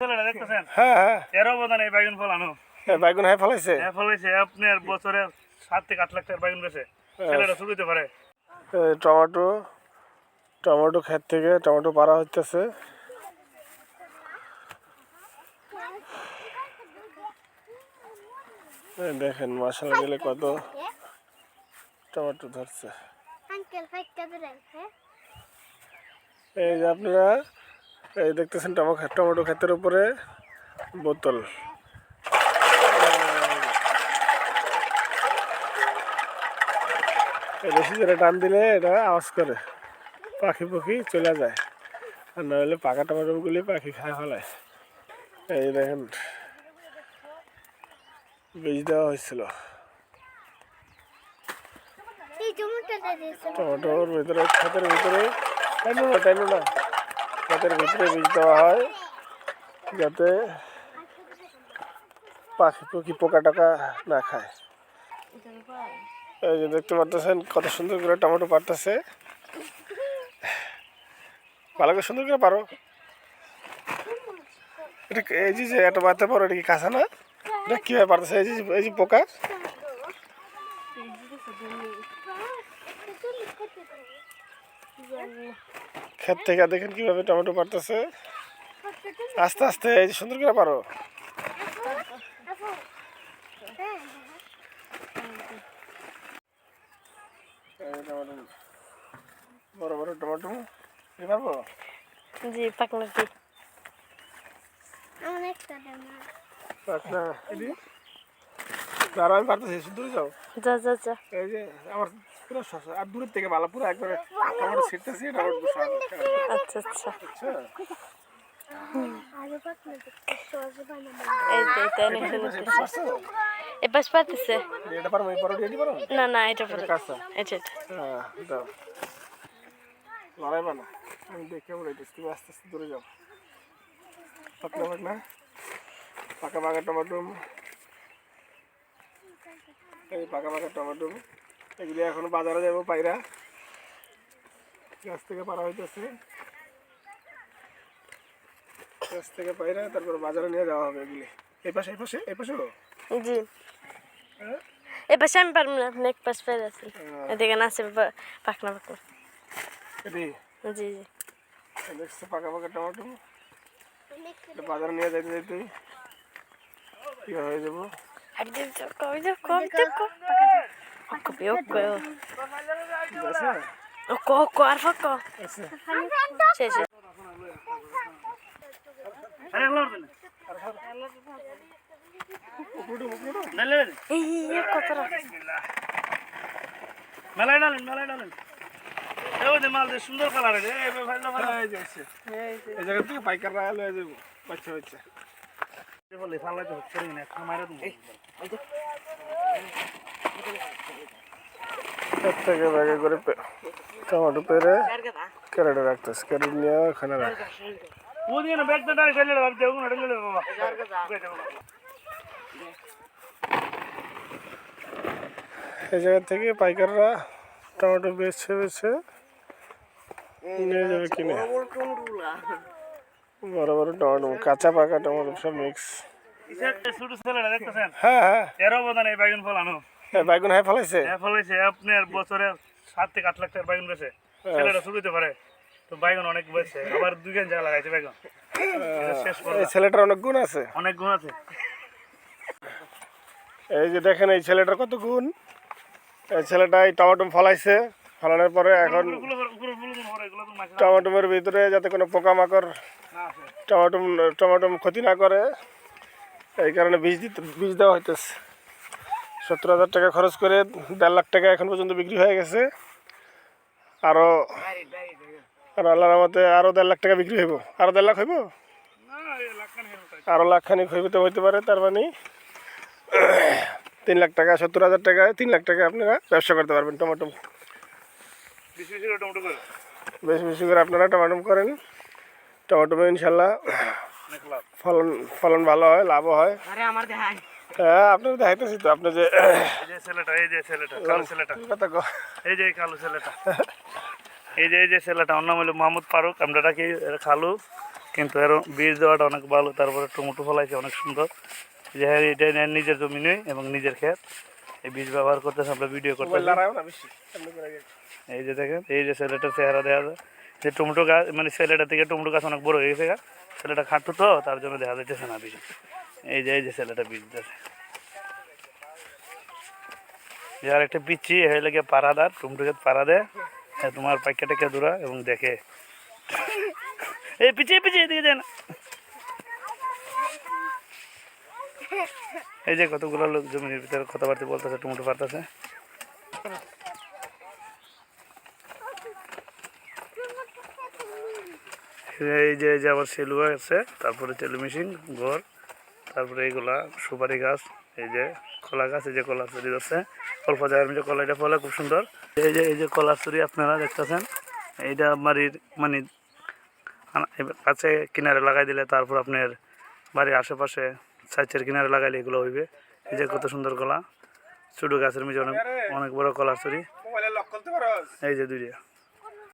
দেখতেছেন হ্যাঁ হ্যাঁ এর অবদান এই বাইগুন ফলানো বাইগুন হ্যাঁ ফলাইছে ফলাইছে আপনার বছরে 7 থেকে 8 লাখ টাকার বাইগুন বেছে ছেলেটা শুরু হতে পারে। টমেটো টমেটো ক্ষেত থেকে টমেটো পাড়া হইতেছে। দেখেন মাশাআল্লাহ দিলে কত টমেটো ধরছে। এই যে আপনারা এই দেখতেছেন টমেটো ক্ষেতের উপরে বোতল। বেশি জোরে টান দিলে এটা আওয়াজ করে, পাখি চলে যায়, আর না হলে পাকা টমেটোগুলি পাখি খায় ফেলায়। এই দেখেন বীজ দেওয়া হয়েছিল টমেটোর ভিতরে, ক্ষেতের ভিতরে ক্ষেতের ভিতরে বীজ দেওয়া হয় যাতে পাখি পোকা টাকা না খায়। এই যে দেখতে পারতেছেন কত সুন্দর করে টমেটো পারতেছে। ভালো করে সুন্দর করে পারো। এটা এই যে এত পারতে পারো, এটা কি কাঁচা না? এটা কীভাবে পারতেছে? এই যে পোকা। ক্ষেত থেকে দেখেন কিভাবে টমেটো পারতেছে আস্তে আস্তে। এই যে সুন্দর করে পারো। বড় বড় টমেটো পারবো। জি পাকনাটি আমি পারতেছি, দূরে যাও। যা যা যা। এই যে আমার পুরো আর দূরের থেকে ভালো, পুরো একবারে টমেটো ছিটতেছি। আচ্ছা আচ্ছা আচ্ছা এই যে এটা অনেক সুন্দর। এপাশ পাতেছে এটা পারবো, এই পরোটি এটি পারো না না এটা পরে কাঁচা। এটা হ্যাঁ দাও, লড়াইবা না, আমি দেখে বলাইতেছি। তুমি আস্তে আস্তে দূরে যাও। পাকা পাকা টমেটো, এই পাকা পাকা টমেটো এগুলি এখন বাজারে যাবো পাইরা। গাছ থেকে পাড়া হইতেছে, গাছ থেকে পাইরা তারপর বাজারে নিয়ে যাওয়া হবে এগুলি। এই পাশে জি এপাশে আমি পারবো না, আপনি এক পাশ পেয়ে আছেন। এদিকে না আছে পাকনা এটি জি জি। দেখছো পাকা পাকা টমেটো, বাজারে নিয়ে যাইতে যাইতে কি হয়ে যাবো। মেলায় ডালেন মাল সুন্দর কালার। এই জায়গা থেকে পাইকাররা লয়ে যাবো। আচ্ছা আচ্ছা থেকে ব্যাগে করে টমেটো পেরে ক্যারেটে রাখতেছে। ক্যারেট নিয়ে ওখানে রাখে। এই জায়গা থেকে পাইকাররা টমেটো বেছে নিয়ে যাবে কিনে। বড় বড় টমেটো, কাঁচা পাকা টমেটো সব মিক্স। হ্যাঁ হ্যাঁ এর অবদান এই বাইগুন ফলানো বাইগুন হ্যাঁ ফলাইছে। ফলাইছে আপনার বছরে 7 থেকে 8 লাখ টাকার বাইগুন বেছে ছেলেটা শুরু হতে পারে। তো বাইগুন অনেক বেছে, আবার 2 গান জায়গা লাগাইছে বাইগুন। এই ছেলেটার অনেক গুণ আছে, অনেক গুণ আছে। এই যে দেখেন এই ছেলেটার কত গুণ। এই ছেলেটা এই টমেটো ফলাইছে, ফলানোর পরে এখন টমেটোমের ভিতরে যাতে কোনো পোকামাকড় টমেটো ক্ষতি না করে এই কারণে বীজ দেওয়া হইতেছে। 70,000 টাকা খরচ করে 1.5 লাখ টাকা এখন পর্যন্ত বিক্রি হয়ে গেছে। আরও আল্লাহর রহমতে আরও 1.5 লাখ টাকা বিক্রি হইব। আরও 1.5 লাখ হইব, আরও লাখখানিক হইতে পারে। তার মানে 3 লাখ টাকা, 70,000 টাকায় 3 লাখ টাকা আপনারা ব্যবসা করতে পারবেন। টমেটো বেশি করে আপনারা টমেটো করেন। টমেটো ইনশাল্লাহ ফলন ভালো হয়, লাভও হয়। হ্যাঁ আপনার দেখাইতেছি তো, আপনি যে ছেলেটা ওর নাম হলো মোহাম্মদ ফারুক, আমরা ডাকি খালু। কিন্তু এর বীজ দেওয়াটা অনেক ভালো। তারপরে টমেটো ফলাইছে অনেক সুন্দর, যে হ্যাঁ এটা নিজের জমি নেই এবং নিজের ক্ষেত, এই বীজ ব্যবহার করতেছে, আমরা ভিডিও মোবাইল করতেছি। লড়াইও না বেশি এমনি করে গেছে। এই যে দেখেন, এই যে ছেলেটার চেহারা দেখা যায়, যে টমেটো গাছ মানে ছেলেটা থেকে টমেটো গাছ অনেক বড় হয়ে গেছে, ছেলেটা খাটতো তো তার জন্য দেখা যাইতেছে না বীজ। এই যে ছেলেটা বীজ দিতেছে, যার একটা পিচ্ছি হয়ে লাগে পাড়াদার, টমেটো গাছ পাড়া দেয়, হ্যাঁ তোমার পাইকা টেকা দূরা এবং দেখে এই পিছিয়ে পিছিয়ে এদিকে যায় না। এই যে কতগুলো লোক জমির ভিতরে কথাবার্তা বলতেছে, টমেটো পারতেছে। এই যে আবার সেলুয়া আছে, তারপরে তেলু মেশিন ঘর, তারপরে এইগুলা সুপারি গাছ, এই যে কলা গাছ, এই যে কলার চুরি আছে অল্প জায়গার মধ্যে কলাইটা ফলে খুব সুন্দর। এই যে কলার চুরি আপনারা দেখতেছেন, এইটা বাড়ির মানে কাছে কিনারে লাগাই দিলে, তারপর আপনার বাড়ির আশেপাশে সাইচের কিনারে লাগাইলে এগুলো হইবে। এই যে কত সুন্দর কলা, ছোটো গাছের মধ্যে অনেক অনেক বড় কলার চুরি, মোবাইলে লক করতে পারো। এই যে দুইটা।